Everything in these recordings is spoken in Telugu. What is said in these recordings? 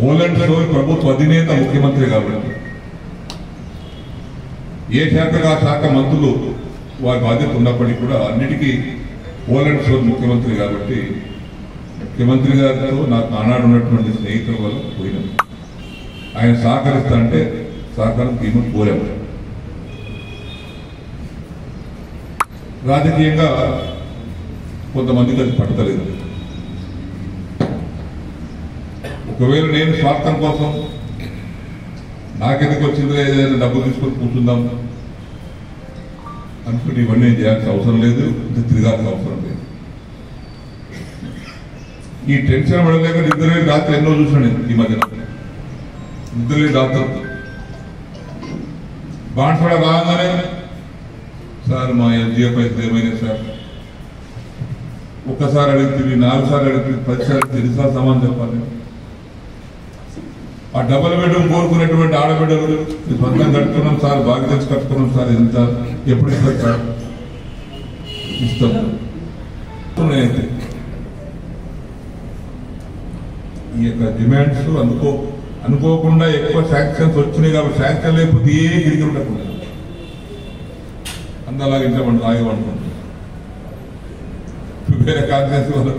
పోలండ్ స్టోర్ ప్రభుత్వ అధినేత ముఖ్యమంత్రి కాబట్టి ఏ శాఖగా శాఖ మంత్రులు వారి బాధ్యత ఉన్నప్పటికీ కూడా అన్నిటికీ పోలండ్ స్టోర్ ముఖ్యమంత్రి కాబట్టి ముఖ్యమంత్రి గారితో నాకు ఆనాడు ఉన్నటువంటి స్నేహితుల వల్ల పోయినాం. ఆయన సహకరిస్తా అంటే సహకారం తీయమని కోరాము. రాజకీయంగా కొంతమందికి అది పట్టలేదు. ఒకవేళ నేను స్వార్థం కోసం నాకెందుకు వచ్చిందో ఏదైనా డబ్బు తీసుకొని కూర్చుందాం అనుకుంటే ఇవన్నీ చేయాల్సిన అవసరం లేదు, తిరగాల్సిన అవసరం లేదు. ఈ టెన్షన్ పడలేక నిద్రలేని రాత్రి ఎన్నో చూసాను నేను ఈ మధ్యన. నిద్రలేని రాత్రి బాన్స్వాడ రాగానే సార్ మా ఎస్డిఎఫ్ అయితే ఏమైనా సార్ ఒక్కసారి అడుగుతుంది, 4 సార్లు అడుగుతుంది, 10 సార్లు ఎన్నిసార్లు సమాధానం చెప్పాలి. ఆ డబుల్ బెడ్రూమ్ కోరుకునేటువంటి ఆడబిడ్డలు సొంతం కట్టుకున్నాం సార్, బాగా తెచ్చి కట్టుకున్నాం సార్, ఎంత ఎప్పుడు ఇస్తారు సార్, ఇస్తాం. ఈ యొక్క డిమాండ్స్ అనుకోకుండా ఎక్కువ శాంక్షన్స్ వచ్చినాయి కాబట్టి శాంక్షన్ లేకపోతే ఏ గిరిగి ఉండకుండా అందలాగా ఇంట్లో ఆగేమనుకుంటున్నాం. వేరే కాన్ఫరెన్స్ వల్ల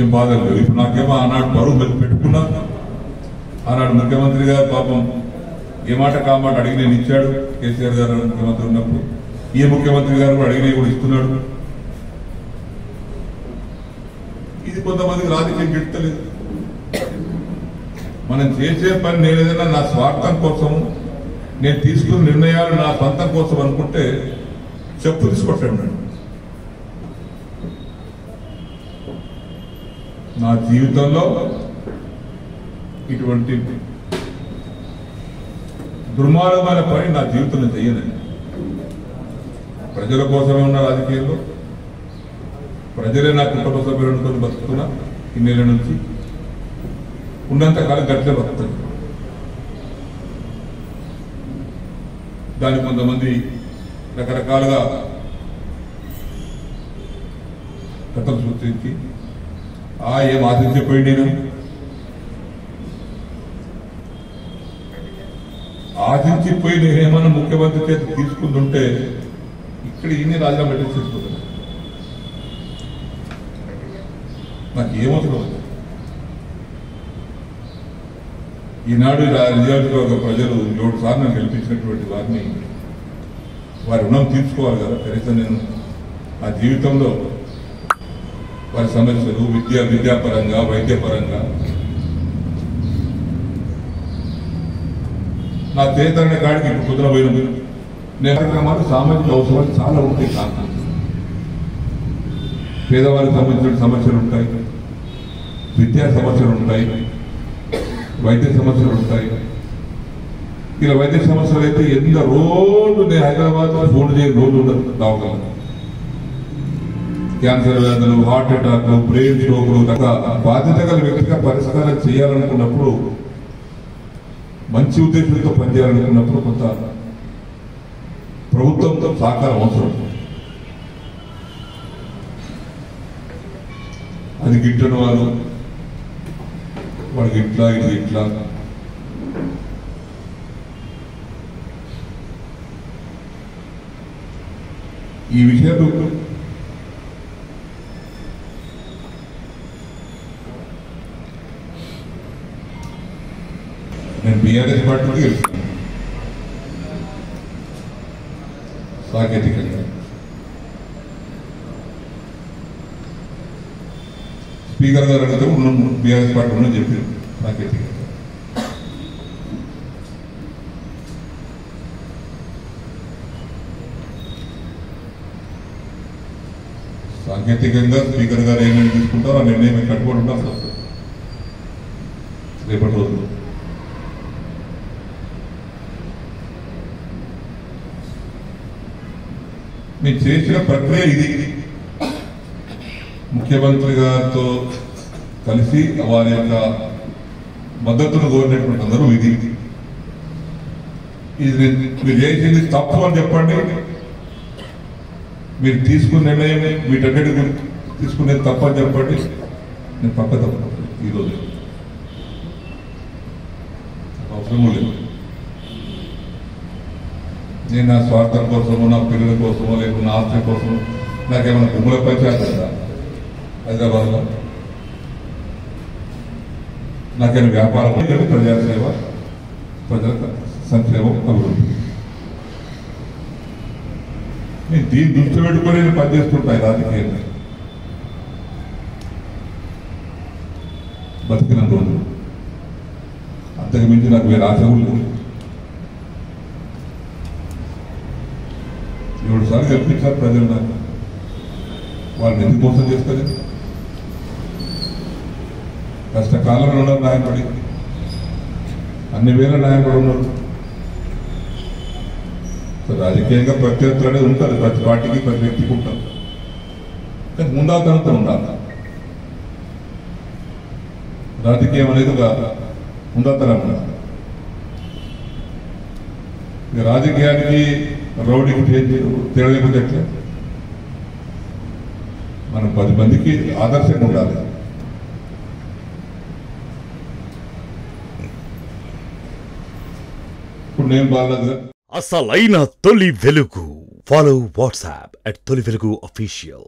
ఏం బాధ లేదు. ఇప్పుడు నాకేమో ఆనాడు బరువు పెట్టుకున్నా, ఆనాడు ముఖ్యమంత్రి గారు పాపం ఏ మాట కామాట అడిగి నేను ఇచ్చాడు. కేసీఆర్ గారు ముఖ్యమంత్రి ఉన్నప్పుడు ఈ ముఖ్యమంత్రి గారు కూడా అడిగినవి కూడా ఇస్తున్నాడు. ఇది కొంతమందికి రాజకీయం గిట్టలేదు. మనం చేసే పని నేను ఏదైనా నా స్వార్థం కోసం నేను తీసుకున్న నిర్ణయాలు నా సొంతం కోసం అనుకుంటే చెప్పు తీసుకొట్టాడు. నా జీవితంలో ఇటువంటి దుర్మార్గమైన పని నా జీవితంలో చెయ్యనండి. ప్రజల కోసమే ఉన్న రాజకీయాల్లో ప్రజలే నా కుటుంబ సభ్యులను బతుకుతున్నా ఇన్నేళ్ల నుంచి ఉన్నంతకాలం గట్లే బతుకుతుంది. దాన్ని కొంతమంది రకరకాలుగా కథలు సృష్టించి ఏం ఆశించిపోయింది, నేను ఆశించిపోయి నేనేమన్నా ముఖ్యమంత్రి చేత తీసుకుంటుంటే ఇక్కడ ఇన్ని రాజీనామా పెట్టేసేసుకుంటున్నా. నాకు ఏమవుతుంది? ఈనాడు నియోజకవర్గ ప్రజలు 7 సార్లు గెలిపించినటువంటి వారిని వారి రుణం తీర్చుకోవాలి కదా. కనీసం నేను నా జీవితంలో వారి సమస్యలు విద్యాపరంగా వైద్యపరంగా నా చేతనే కాడికి ఇప్పుడు కుదరబోయిన కార్యక్రమాలు సామాజిక అవసరాలు చాలా ఉంటాయి. కాదు పేదవారికి సంబంధించిన సమస్యలు ఉంటాయి, విద్యా సమస్యలు ఉంటాయి, వైద్య సమస్యలు ఉంటాయి. ఇలా వైద్య సమస్యలు అయితే ఎంత రోజు నేను హైదరాబాద్ ఫోన్ చేయని రోజు ఉండదు. దవాఖాన క్యాన్సర్ వ్యాధులు, హార్ట్ అటాక్లు, బ్రెయిన్ స్ట్రోక్లు, బాధ్యత గల వ్యక్తిగా పరిష్కారం చేయాలనుకున్నప్పుడు, మంచి ఉద్దేశంతో పనిచేయాలనుకున్నప్పుడు కొంత ప్రభుత్వంతో సహకారం అవసరం. అది గిట్టని వాడికి ఇట్లా ఇది ఇట్లా ఈ విషయాలు నేను బీఆర్ఎస్ పార్టీకి గెలుస్తాను. సాంకేతికంగా స్పీకర్ గారు అడిగితే ఉన్నాం బీఆర్ఎస్ పార్టీ ఉన్నాం చెప్పారు. సాంకేతికంగా స్పీకర్ గారు ఏమైనా తీసుకుంటారో ఆ నిర్ణయం కట్టుబడి ఉండాలి రేపటి రోజుల్లో. మీరు చేసిన ప్రక్రియ ఇది. ముఖ్యమంత్రి గారితో కలిసి వారి యొక్క మద్దతును కోరినటువంటి అందరూ ఇది మీరు చేసింది తప్పు అని చెప్పండి. మీరు తీసుకున్న నిర్ణయం వీటన్నిటి తీసుకునేది తప్పని చెప్పండి. నేను పక్క తప్ప ఈరోజు అవసరము లేదు. నేను నా స్వార్థం కోసమో నా పిల్లల కోసమో లేకపోతే నా ఆస్తి కోసమో నాకేమైనా భూముల పంచాయతీ కదా హైదరాబాద్లో, నాకేమైనా వ్యాపారం ప్రజాసేవ, ప్రజల సంక్షేమం, అభివృద్ధి. నేను దీన్ని దృష్టి పెట్టుకొని నేను పనిచేస్తుంటాను రాజకీయంగా బతికిన రోజు. అంతకు మించి నాకు వేరే ఆశ లేదు. 7 సార్లు గెలిపించారు ప్రజలు నాకు. వాళ్ళని ఎందుకు మోసం చేస్తారు? కష్టకాలంలో ఉన్నారు నాయకుడి, అన్ని వేల నాయకుడు ఉన్నారు. రాజకీయంగా ప్రత్యర్థులు అనేది ఉంటారు, ప్రతి పార్టీకి ప్రతి వ్యక్తికి ఉంటారు. కానీ ముందాతనంతో ఉండాలి. రాజకీయం అనేది ఒక ముందాతనం ఉండాలి. రాజకీయానికి రౌడీకి తేడలేకపోతే ఎట్లా? మనం 10 మందికి ఆదర్శంగా ఉండాలి. ఇప్పుడు నేను బాగా అసలైన తొలి వెలుగు. ఫాలో వాట్సాప్ @తొలి వెలుగు official.